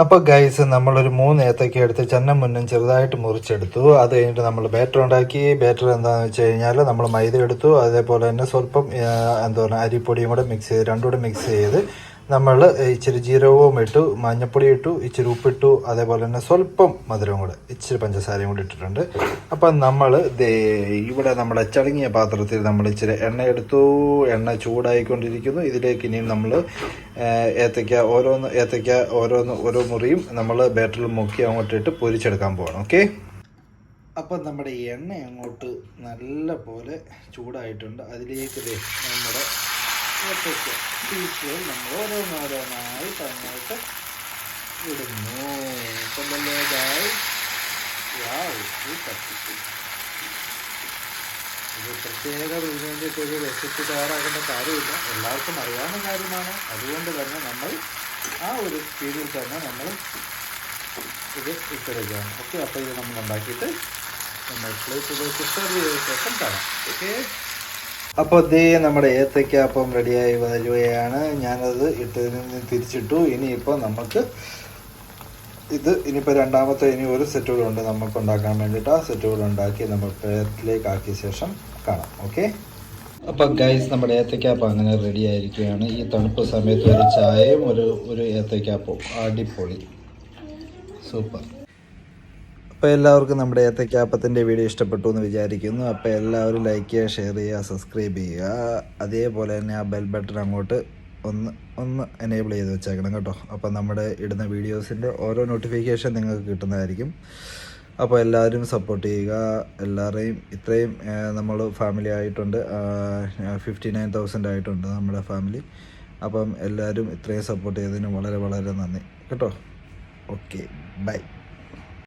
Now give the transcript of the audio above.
അപ്പോൾ ഗൈസ് നമ്മളൊരു 3 ഏത്തക്ക എടുത്ത് ചന്നം മുന്നും ചെറുതായിട്ട് മുറിച്ചെടുത്തു. അത് കഴിഞ്ഞിട്ട് നമ്മൾ ബാറ്റർ ഉണ്ടാക്കി. ബാറ്റർ എന്താണെന്ന് വെച്ച് കഴിഞ്ഞാൽ നമ്മൾ മൈദ എടുത്തു, അതേപോലെ തന്നെ സ്വല്പം എന്താ പറയുക അരിപ്പൊടിയും കൂടെ മിക്സ് ചെയ്ത് രണ്ടും കൂടെ മിക്സ് ചെയ്ത് നമ്മൾ ഇച്ചിരി ജീരകവും ഇട്ടു, മഞ്ഞപ്പൊടി ഇട്ടു, ഇച്ചിരി ഉപ്പിട്ടു, അതേപോലെ തന്നെ സ്വല്പം മധുരവും കൂടെ ഇച്ചിരി പഞ്ചസാരയും കൂടി ഇട്ടിട്ടുണ്ട്. അപ്പം നമ്മൾ ഇവിടെ നമ്മുടെ ചളുങ്ങിയ പാത്രത്തിൽ നമ്മൾ ഇച്ചിരി എണ്ണ എടുത്തു. എണ്ണ ചൂടായിക്കൊണ്ടിരിക്കുന്നു. ഇതിലേക്ക് ഇനിയും നമ്മൾ ഏത്തയ്ക്ക ഓരോ മുറിയും നമ്മൾ ബാറ്ററിൽ മുക്കി അങ്ങോട്ടിട്ട് പൊരിച്ചെടുക്കാൻ പോകണം. ഓക്കെ, അപ്പം നമ്മുടെ എണ്ണ അങ്ങോട്ട് നല്ല പോലെ ചൂടായിട്ടുണ്ട്. അതിലേക്ക് നമ്മുടെ ഏത്തയ്ക്ക പീസുകൾ നമ്മൾ ഓരോന്നോരോന്നായി അങ്ങോട്ട് ഇടുന്നു. കൊണ്ടല്ലേതായി ഇത് പ്രത്യേക ഇതിന് വേണ്ടിയിട്ട് ഒരു റെസിപ്പി തയ്യാറാക്കേണ്ട കാര്യമില്ല, എല്ലാവർക്കും അറിയാവുന്ന കാര്യമാണ്. അതുകൊണ്ട് തന്നെ നമ്മൾ ആ ഒരു സ്പീഡിൽ തന്നെ നമ്മൾ ഇത് ഇട്ടെടുക്കുകയാണ്. ഓക്കെ, അപ്പോൾ ഇത് നമ്മൾ ഉണ്ടാക്കിയിട്ട് നമ്മൾ പ്ലേറ്റിലേക്ക് സെർവ് ചെയ്ത ശേഷം കാണാം. ഓക്കെ, അപ്പോൾ നമ്മുടെ ഏത്തയ്ക്ക അപ്പം റെഡിയായി വരികയാണ്. ഞാനത് ഇട്ടതിൽ നിന്ന് തിരിച്ചിട്ടു. ഇനിയിപ്പോൾ നമുക്ക് ഇനിയിപ്പോൾ രണ്ടാമത്തെ ഒരു സെറ്റ് കൂടെ ഉണ്ട് നമുക്ക് ഉണ്ടാക്കാൻ വേണ്ടിയിട്ട്. ആ സെറ്റ് കൂടെ ഉണ്ടാക്കി നമ്മൾ പ്ലേറ്റിലേക്ക് ആക്കിയ ശേഷം കാണാം. ഓക്കെ, അപ്പം ഗൈസ് നമ്മുടെ ഏത്തയ്ക്കാപ്പം അങ്ങനെ റെഡി ആയിരിക്കുകയാണ്. ഈ തണുപ്പ് സമയത്ത് ഒരു ചായയും ഒരു ഏത്തയ്ക്കാപ്പവും അടിപൊളി, സൂപ്പർ. അപ്പോൾ എല്ലാവർക്കും നമ്മുടെ ഏത്തയ്ക്കാപ്പത്തിൻ്റെ വീഡിയോ ഇഷ്ടപ്പെട്ടു എന്ന് വിചാരിക്കുന്നു. അപ്പോൾ എല്ലാവരും ലൈക്ക് ചെയ്യുക, ഷെയർ ചെയ്യുക, സബ്സ്ക്രൈബ് ചെയ്യുക. അതേപോലെ തന്നെ ആ ബെൽ ബട്ടൺ അങ്ങോട്ട് ഒന്ന് എനേബിൾ ചെയ്ത് വെച്ചേക്കണം കേട്ടോ. അപ്പോൾ നമ്മുടെ ഇടുന്ന വീഡിയോസിൻ്റെ ഓരോ നോട്ടിഫിക്കേഷൻ നിങ്ങൾക്ക് കിട്ടുന്നതായിരിക്കും. അപ്പോൾ എല്ലാവരും സപ്പോർട്ട് ചെയ്യുക. എല്ലാവരെയും ഇത്രയും നമ്മൾ ഫാമിലി ആയിട്ടുണ്ട്, 59,000 ആയിട്ടുണ്ട് നമ്മുടെ ഫാമിലി. അപ്പം എല്ലാവരും ഇത്രയും സപ്പോർട്ട് ചെയ്തതിന് വളരെ വളരെ നന്ദി കേട്ടോ. Okay, by.